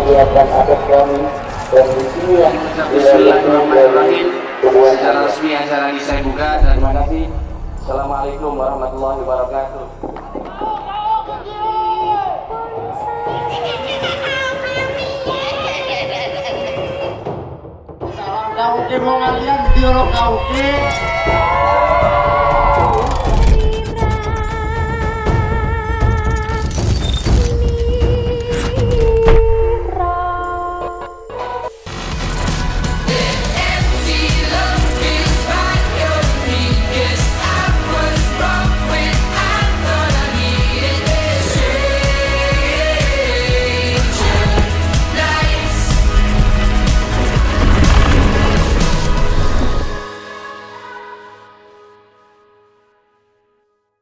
menghadiahkan atas kami dan di sini yang Bismillahirrahmanirrahim. Secara resmi acara ini saya buka dan terima kasih. Assalamualaikum warahmatullahi wabarakatuh. Salam kauke mau ngalian biolog kauke.